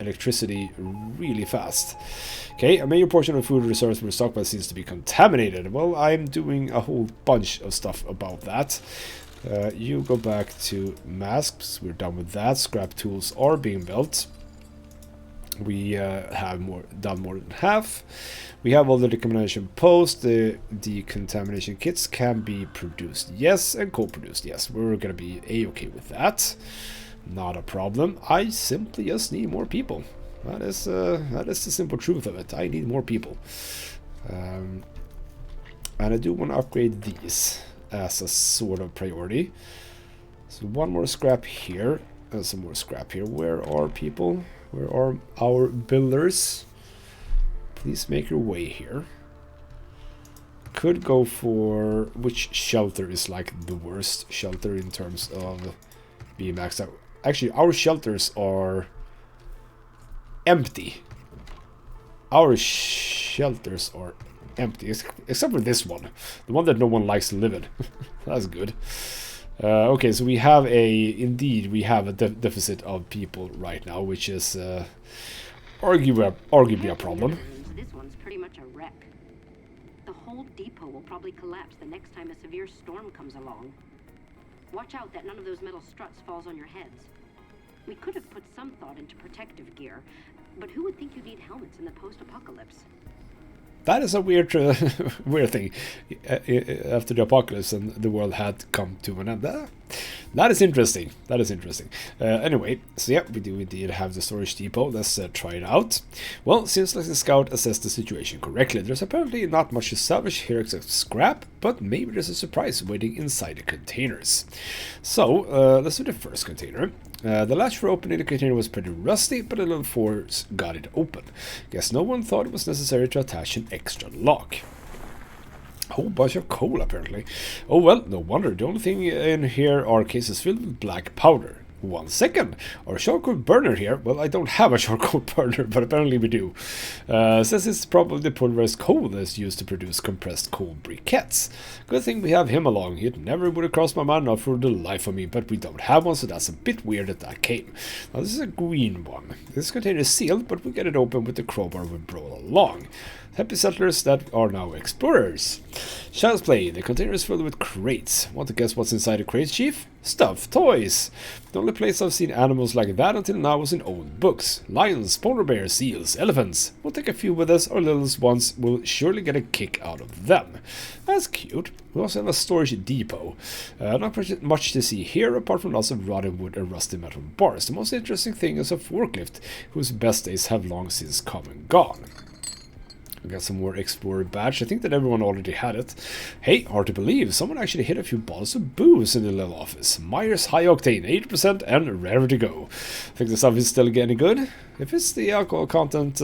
electricity really fast. Okay, a major portion of food reserves were stockpiled seems to be contaminated. Well, I'm doing a whole bunch of stuff about that. You go back to masks. We're done with that. Scrap tools are being built. We have done more than half. We have all the decontamination posts. The decontamination kits can be produced, yes, and co-produced, yes. We're gonna be a-okay with that. Not a problem. I simply just need more people. That is the simple truth of it. I need more people, and I do want to upgrade these as a sort of priority. So one more scrap here, and some more scrap here. Where are people? Where are our builders? Please make your way here. Could go for which shelter is like the worst shelter in terms of being maxed out. Actually, our shelters are empty. Our shelters are empty, except for this one, the one that no one likes to live in. That's good. Okay, so we have we have a deficit of people right now, which is arguably a problem. This one's pretty much a wreck. The whole depot will probably collapse the next time a severe storm comes along. Watch out that none of those metal struts falls on your heads. We could have put some thought into protective gear, but who would think you'd need helmets in the post-apocalypse? That is a weird weird thing. After the apocalypse and the world had come to an end. That is interesting. That is interesting. Anyway, so yeah, we do indeed have the storage depot. Let's try it out. Well, seems like the scout assessed the situation correctly. There's apparently not much to salvage here except scrap, but maybe there's a surprise waiting inside the containers. So, let's do the first container. The latch for opening the container was pretty rusty, but a little force got it open. Guess no one thought it was necessary to attach an extra lock. A whole bunch of coal, apparently. Oh well, no wonder. The only thing in here are cases filled with black powder. 1 second. Our charcoal burner here. Well, I don't have a charcoal burner, but apparently we do. Says it's probably the pulverized coal that's used to produce compressed coal briquettes. Good thing we have him along. It never would have crossed my mind, not for the life of me, but we don't have one, so that's a bit weird that came. Now this is a green one. This container is sealed, but we get it open with the crowbar we brought along. Happy settlers that are now explorers. Child's play. The container is filled with crates. Want to guess what's inside the crates, Chief? Stuff, toys. The only place I've seen animals like that until now was in old books. Lions, polar bears, seals, elephants. We'll take a few with us. Our littlest ones will surely get a kick out of them. That's cute. We also have a storage depot. Not much to see here apart from lots of rotten wood and rusty metal bars. The most interesting thing is a forklift, whose best days have long since come and gone. Got some more Explorer badge. I think that everyone already had it. Hey, hard to believe. Someone actually hit a few bottles of booze in the little office. Myers High Octane, 80% and ready to go. Think the stuff is still getting good? If it's the alcohol content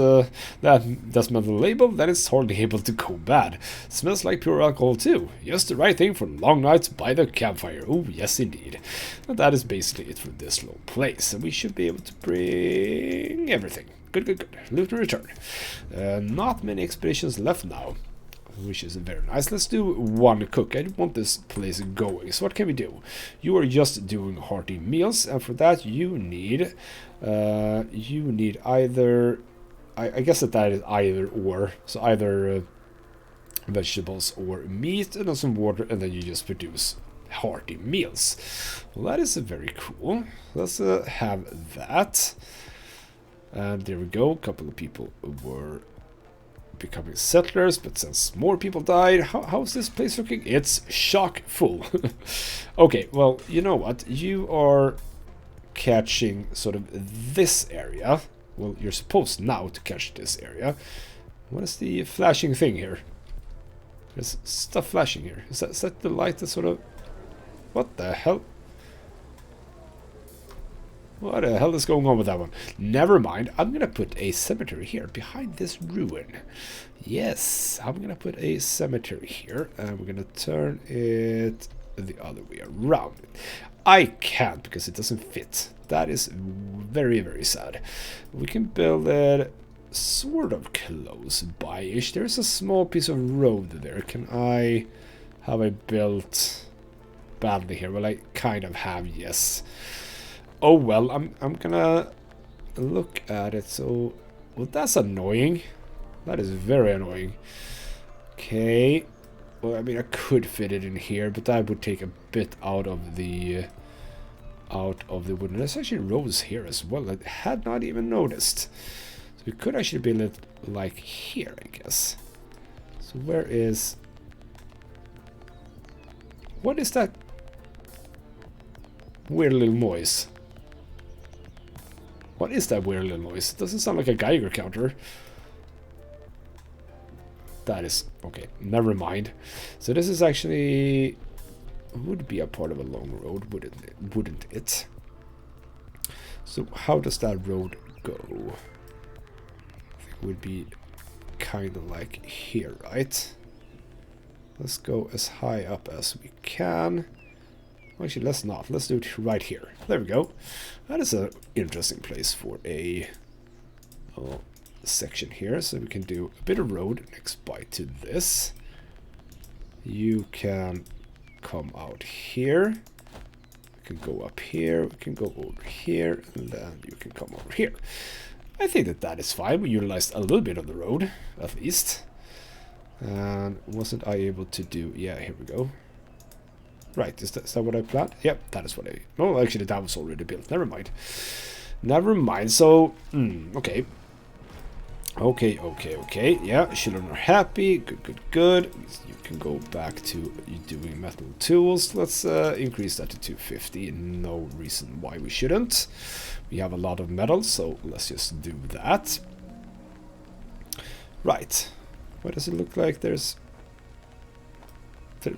that's meant on the label, then it's hardly able to go bad. Smells like pure alcohol too. Just the right thing for long nights by the campfire. Oh, yes indeed. And that is basically it for this little place. And we should be able to bring everything. Good, good, good. Loot and return. Not many expeditions left now, which is very nice. Let's do one cook. I want this place going. So what can we do? You are just doing hearty meals, and for that you need either. I guess that is either or. So either vegetables or meat, and then some water, and then you just produce hearty meals. Well, that is very cool. Let's have that. And there we go. A couple of people were becoming settlers, but since more people died, how's this place looking? It's chock full. Okay, well, you know what? You are catching sort of this area. Well, you're supposed now to catch this area. What is the flashing thing here? There's stuff flashing here. Is that the light that sort of... What the hell? What the hell is going on with that one? Never mind. I'm going to put a cemetery here behind this ruin. Yes, I'm going to put a cemetery here. And we're going to turn it the other way around. I can't because it doesn't fit. That is very, very sad. We can build it sort of close by-ish. There's a small piece of road there. Have I built badly here? Well, I kind of have, yes. Oh well, I'm gonna look at it. So, well, that's annoying. That is very annoying. Okay. Well, I mean, I could fit it in here, but that would take a bit out of the wood. And there's actually rows here as well. I had not even noticed. So we could actually build it like here, I guess. So where is? What is that weird little noise? What is that weird little noise? It doesn't sound like a Geiger counter. That is... okay, never mind. So this is actually... would be a part of a long road, wouldn't it? So how does that road go? I think it would be kind of like here, right? Let's go as high up as we can. Actually, let's not. Let's do it right here. There we go. That is an interesting place for a section here. So we can do a bit of road next by to this. You can come out here. We can go up here. We can go over here. And then you can come over here. I think that is fine. We utilized a little bit of the road, at least. And wasn't I able to do... yeah, here we go. Right, is that what I planned? Yep, that is what I... no, actually, that was already built. Never mind. Never mind. So, okay. Okay. Yeah, children are happy. Good. You can go back to doing metal tools. Let's increase that to 250. No reason why we shouldn't. We have a lot of metal, so let's just do that. Right. What does it look like? There's... it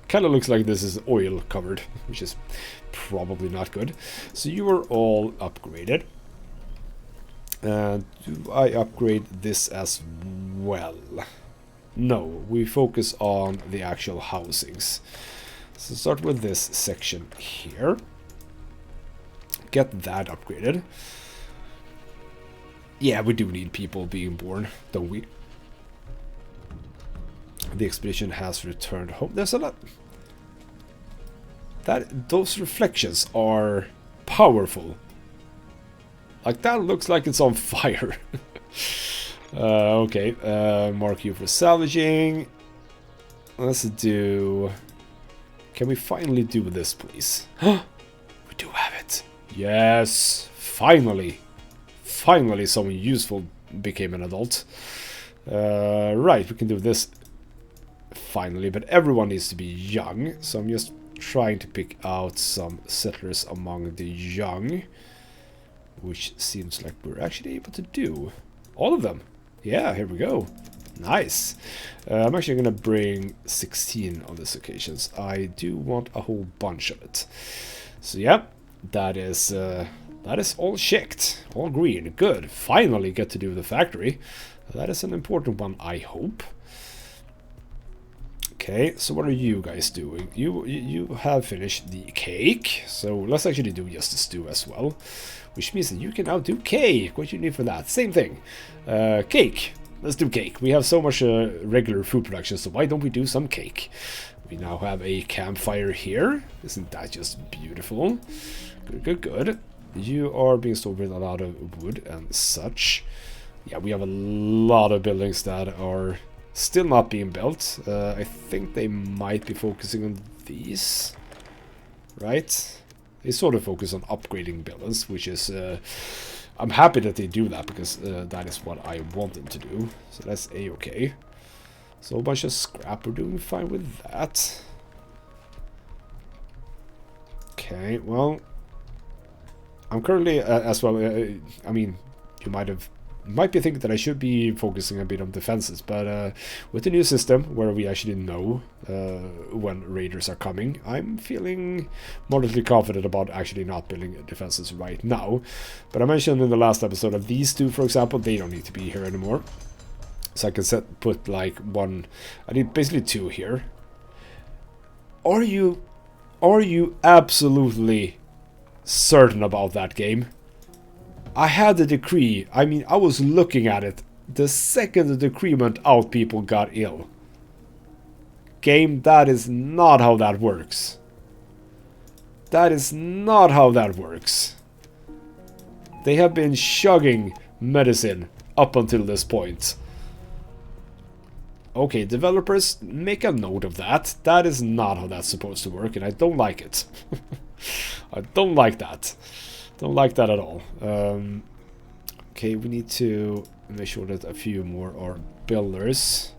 kind of looks like this is oil covered, which is probably not good. So you are all upgraded. Do I upgrade this as well? No, we focus on the actual housings. So start with this section here. Get that upgraded. Yeah, we do need people being born, don't we? The expedition has returned home. There's a lot. Those reflections are powerful. Like, that looks like it's on fire. Okay, mark you for salvaging. Let's do... can we finally do this, please? We do have it. Yes, finally. Finally someone useful became an adult. Right, we can do this finally, but everyone needs to be young, so I'm just trying to pick out some settlers among the young, which seems like we're actually able to do. All of them. Yeah, here we go. Nice. I'm actually going to bring 16 on this occasions. I do want a whole bunch of it. So yeah, that is all checked. All green. Good. Finally get to do the factory. That is an important one, I hope. Okay, so what are you guys doing? You have finished the cake. So let's actually do just the stew as well. Which means that you can now do cake. What do you need for that? Same thing. Cake. Let's do cake. We have so much regular food production, so why don't we do some cake? We now have a campfire here. Isn't that just beautiful? Good, good, good. You are being stored with a lot of wood and such. Yeah, we have a lot of buildings that are still not being built. I think they might be focusing on these. Right? They sort of focus on upgrading buildings, which is... I'm happy that they do that, because that is what I want them to do. So that's A-okay. So a bunch of scrap, we're doing fine with that. Okay, well... I'm currently, as well, I mean, you might be thinking that I should be focusing a bit on defenses, but with the new system, where we actually know when raiders are coming, I'm feeling moderately confident about actually not building defenses right now. But I mentioned in the last episode of these two, for example, they don't need to be here anymore. So I can put like one, I need basically two here. Are you absolutely certain about that game? I had the decree. I mean, I was looking at it. The second the decree went out, people got ill. Game, that is not how that works. That is not how that works. They have been chugging medicine up until this point. Okay, developers, make a note of that. That is not how that's supposed to work, and I don't like it. I don't like that. Don't like that at all. Okay, we need to make sure that a few more are builders,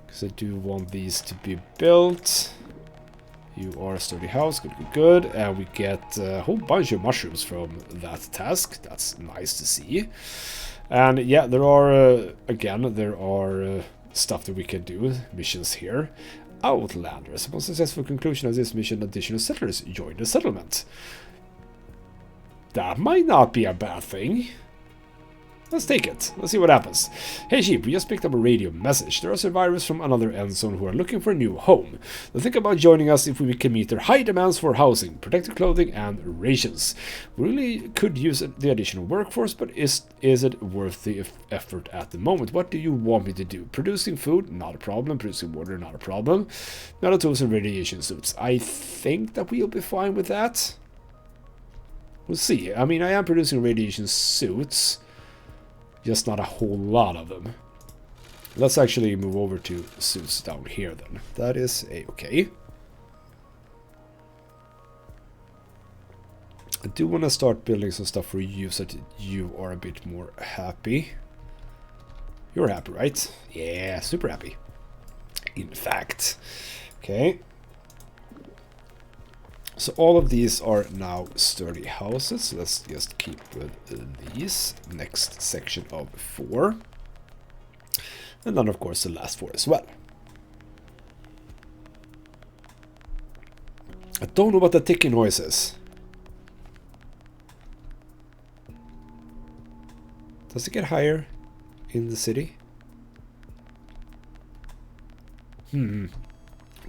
because I do want these to be built. You are a sturdy house, good, good, good. And we get a whole bunch of mushrooms from that task. That's nice to see. And yeah, there are, again, there are stuff that we can do, missions here. Outlanders. Upon successful conclusion of this mission, additional settlers join the settlement. That might not be a bad thing. Let's take it. Let's see what happens. Hey sheep, we just picked up a radio message. There are survivors from another Endzone who are looking for a new home. They think about joining us if we can meet their high demands for housing, protective clothing, and rations. We really could use the additional workforce, but is it worth the effort at the moment? What do you want me to do? Producing food? Not a problem. Producing water? Not a problem. Metal tools and radiation suits. I think that we'll be fine with that. We'll see. I mean, I am producing radiation suits. Just not a whole lot of them. Let's actually move over to suits down here then. That is A-okay. I do want to start building some stuff for you so that you are a bit more happy. You're happy, right? Yeah, super happy. In fact. Okay. So all of these are now sturdy houses. Let's just keep with these. Next section of 4. And then of course the last 4 as well. I don't know what the ticking noise is. Does it get higher in the city?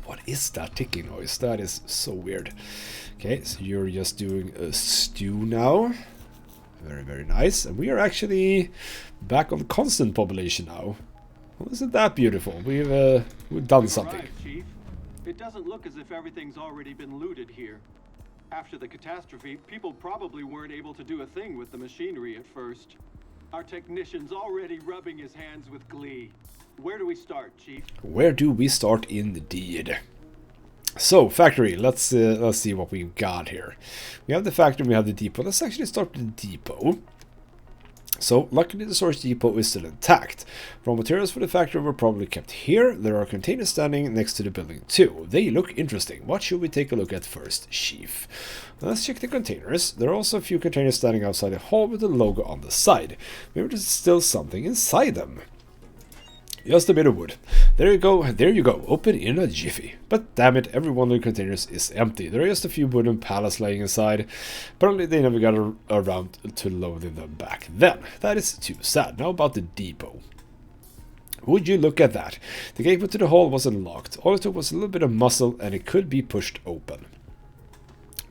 What is that ticking noise? That is so weird. Okay, so you're just doing a stew now. Very, very nice. And we are actually back on constant population now. Well, isn't that beautiful? We've done something. Right, Chief. It doesn't look as if everything's already been looted here. After the catastrophe, people probably weren't able to do a thing with the machinery at first. Our technician's already rubbing his hands with glee. Where do we start, Chief? Where do we start indeed? So, factory. Let's see what we've got here. We have the factory, we have the depot. Let's actually start with the depot. So, luckily the storage depot is still intact. Raw materials for the factory were probably kept here. There are containers standing next to the building too. They look interesting. What should we take a look at first, Chief? Let's check the containers. There are also a few containers standing outside the hall with the logo on the side. Maybe there's still something inside them. Just a bit of wood. There you go, open in a jiffy. But damn it, every one of the containers is empty. There are just a few wooden pallets laying inside. Apparently they never got around to loading them back then. That is too sad. Now about the depot. Would you look at that? The gateway to the hall wasn't locked. All it took was a little bit of muscle and it could be pushed open.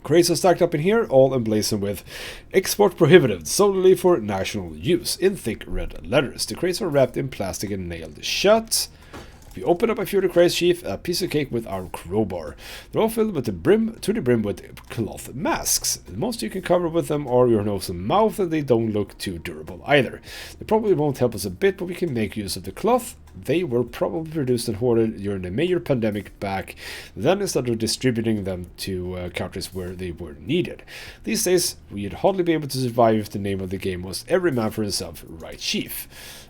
Crates are stacked up in here, all emblazoned with "Export prohibited, solely for national use," in thick red letters. The crates are wrapped in plastic and nailed shut. We open up a few of the crates, Chief, a piece of cake with our crowbar. They're all filled with to the brim with cloth masks. The most you can cover with them are your nose and mouth, and they don't look too durable either. They probably won't help us a bit, but we can make use of the cloth. They were probably produced and hoarded during the major pandemic back then instead of distributing them to countries where they were needed. These days, we'd hardly be able to survive if the name of the game was every man for himself, right, Chief?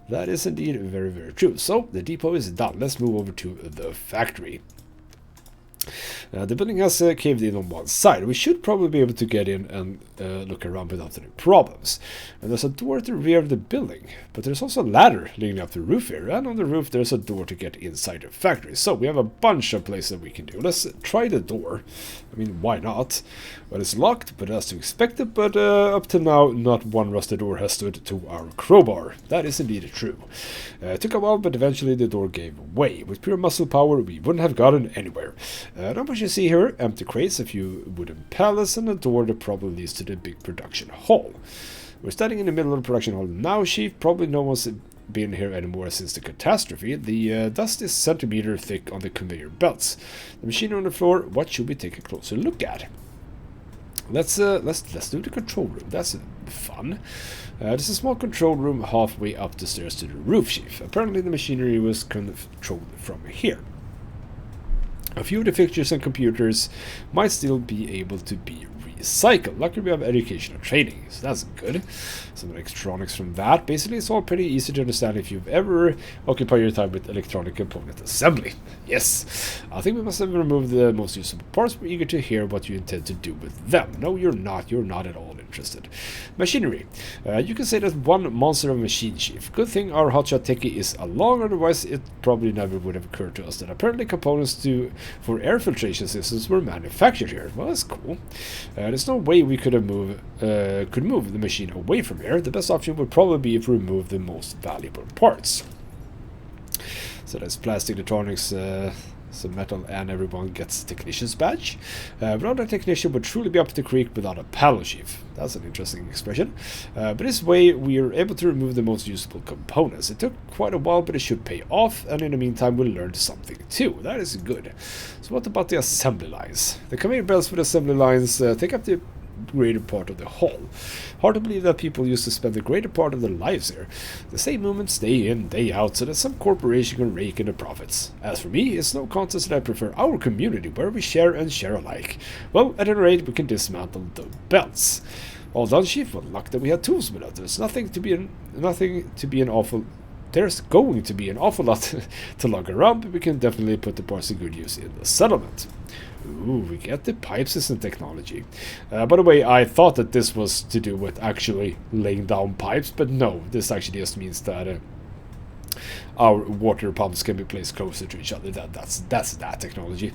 That is indeed very, very true. So, the depot is done. Let's move over to the factory. The building has caved in on one side. We should probably be able to get in and look around without any problems. And there's a door at the rear of the building, but there's also a ladder leading up the roof here, and on the roof there's a door to get inside the factory. So we have a bunch of places that we can do. Let's try the door. I mean, why not? Well, it's locked, but as to expected, but up to now, not one rusted door has stood to our crowbar. That is indeed true. It took a while, but eventually the door gave way. With pure muscle power, we wouldn't have gotten anywhere. Not much you see here, empty crates, a few wooden pallets, and a door that probably leads to the big production hall. We're standing in the middle of the production hall now, Chief. Probably no one's been here anymore since the catastrophe. The dust is centimeter thick on the conveyor belts. The machinery on the floor, what should we take a closer look at? Let's do the control room. That's fun. There's a small control room halfway up the stairs to the roof, Chief. Apparently the machinery was controlled from here. A few of the fixtures and computers might still be able to be recycled. Luckily we have educational training, so that's good. Some electronics from that. Basically it's all pretty easy to understand if you've ever occupied your time with electronic component assembly. Yes, I think we must have removed the most useful parts. We're eager to hear what you intend to do with them. No, you're not at all interested. Machinery. You can say that's one monster of a machine, Chief. Good thing our hotshot techie is along, otherwise it probably never would have occurred to us that apparently components for air filtration systems were manufactured here. Well, that's cool. There's no way we could move the machine away from here. The best option would probably be if we remove the most valuable parts. So that's plastic, electronics, some metal, and everyone gets technician's badge. Without a technician would truly be up the creek without a paddle, Chief. That's an interesting expression. But this way we are able to remove the most useful components. It took quite a while, but it should pay off, and in the meantime we learned something too. That is good. So what about the assembly lines? The conveyor belts for the assembly lines take up the greater part of the hall. Hard to believe that people used to spend the greater part of their lives here. The same movements day in, day out, so that some corporation can rake in the profits. As for me, it's no contest that I prefer our community, where we share and share alike. Well, at any rate, we can dismantle the belts. All done, Chief. What luck that we had tools with us. There's going to be an awful lot to lug around, but we can definitely put the parts to good use in the settlement. Ooh, we get the pipe system technology. By the way, I thought that this was to do with actually laying down pipes, but no, this actually just means that our water pumps can be placed closer to each other. That's that technology.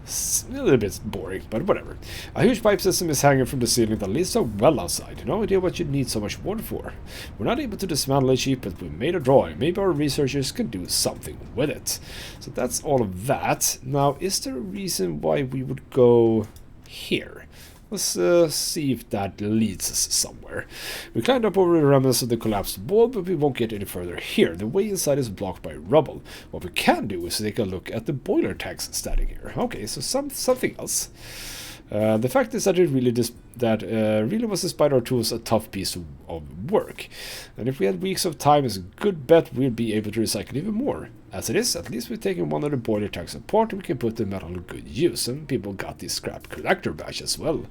It's a little bit boring, but whatever. A huge pipe system is hanging from the ceiling that leads to a well outside. No idea what you'd need so much water for. We're not able to dismantle it, Chief, but we made a drawing. Maybe our researchers can do something with it. So that's all of that. Now, is there a reason why we would go here? Let's see if that leads us somewhere. We climbed up over the remnants of the collapsed wall, but we won't get any further here. The way inside is blocked by rubble. What we can do is take a look at the boiler tanks standing here. Okay, so something else. The fact is that it really was, despite our tools, a tough piece of work. And if we had weeks of time, it's a good bet we'd be able to recycle even more. As it is, at least we've taken one of the boiler tanks apart and we can put the metal to good use. And people got the scrap collector badge as well.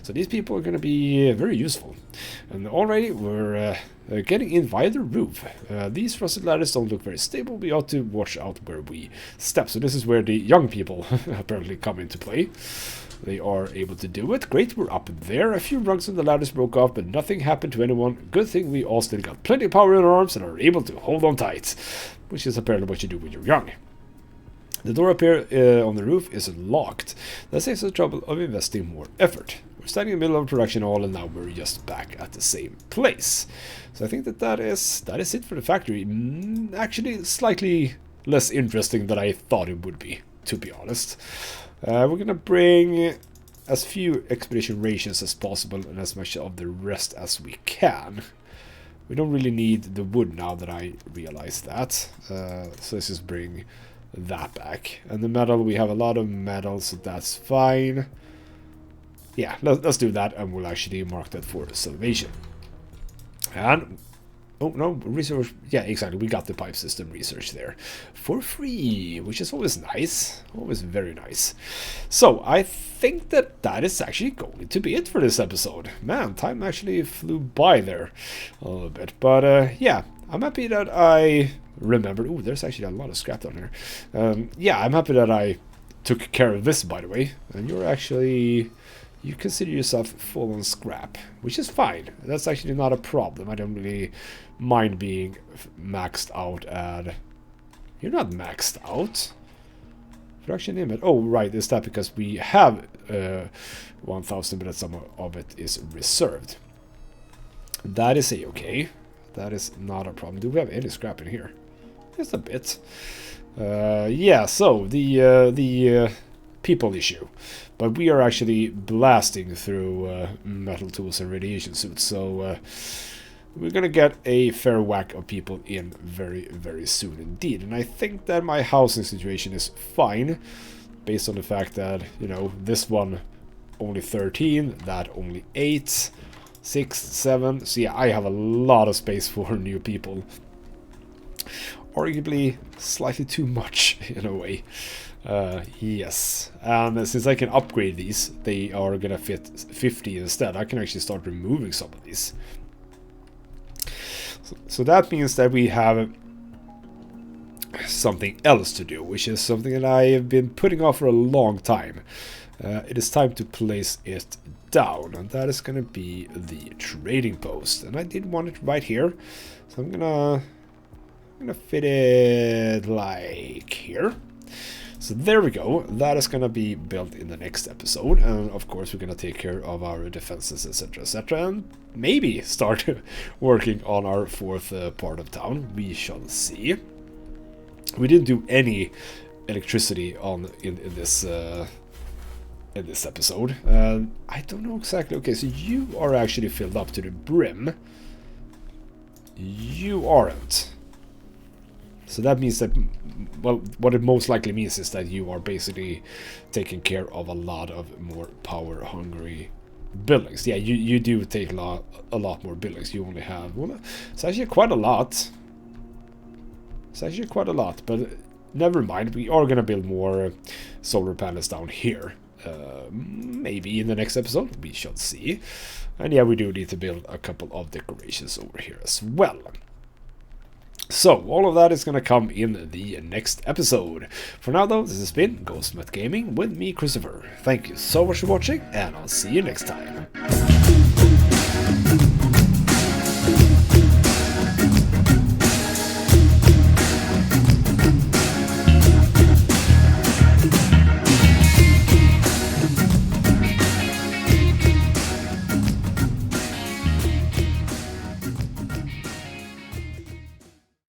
So these people are going to be very useful. And already we're getting in via the roof. These rusted ladders don't look very stable. We ought to watch out where we step. So this is where the young people apparently come into play. they are able to do it. Great, we're up there. A few rungs on the ladders broke off, but nothing happened to anyone. Good thing we all still got plenty of power in our arms and are able to hold on tight, which is apparently what you do when you're young. The door up here on the roof is locked. That saves us the trouble of investing more effort. We're standing in the middle of production hall, and now we're just back at the same place. So I think that is it for the factory. Actually, slightly less interesting than I thought it would be, to be honest. We're gonna bring as few expedition rations as possible and as much of the rest as we can. We don't really need the wood now that I realize that. So let's just bring that back. And the metal, we have a lot of metal, so that's fine. Yeah, let's do that, and we'll actually mark that for salvation. And oh no, research. Yeah, exactly. We got the pipe system research there for free, which is always nice, always very nice. So I think that is actually going to be it for this episode. Man, time actually flew by there a little bit, but yeah, I'm happy that I remembered. Oh, there's actually a lot of scrap down here. Yeah, I'm happy that I took care of this, by the way. And you're actually, you consider yourself full on scrap, which is fine. That's actually not a problem. I don't really mind being maxed out at... You're not maxed out. Production limit. Oh, right. Is that because we have 1,000, but some of it is reserved? That is a-okay. That is not a problem. Do we have any scrap in here? Just a bit. Yeah, so the people issue. But we are actually blasting through metal tools and radiation suits, so we're gonna get a fair whack of people in very, very soon indeed. And I think that my housing situation is fine, based on the fact that, you know, this one only 13, that only 8, 6, 7. So yeah, I have a lot of space for new people. Arguably slightly too much in a way. Yes, and since I can upgrade these, they are gonna fit 50 instead. I can actually start removing some of these. So that means that we have something else to do, which is something that I have been putting off for a long time. It is time to place it down, and that is gonna be the trading post. And I did want it right here, so I'm gonna fit it like here. So there we go. That is gonna be built in the next episode, and of course we're gonna take care of our defenses, etc, etc, and maybe start working on our fourth part of town. We shall see. We didn't do any electricity on in this episode. I don't know exactly. Okay, so you are actually filled up to the brim. You aren't. So that means that, well, what it most likely means is that you are basically taking care of a lot of more power-hungry buildings. Yeah, you do take a lot more buildings. You only have, well, it's actually quite a lot. It's actually quite a lot, but never mind. We are going to build more solar panels down here. Maybe in the next episode, we shall see. And yeah, we do need to build a couple of decorations over here as well. So, all of that is going to come in the next episode. For now, though, this has been Ghostmet Gaming with me, Christopher. Thank you so much for watching, and I'll see you next time.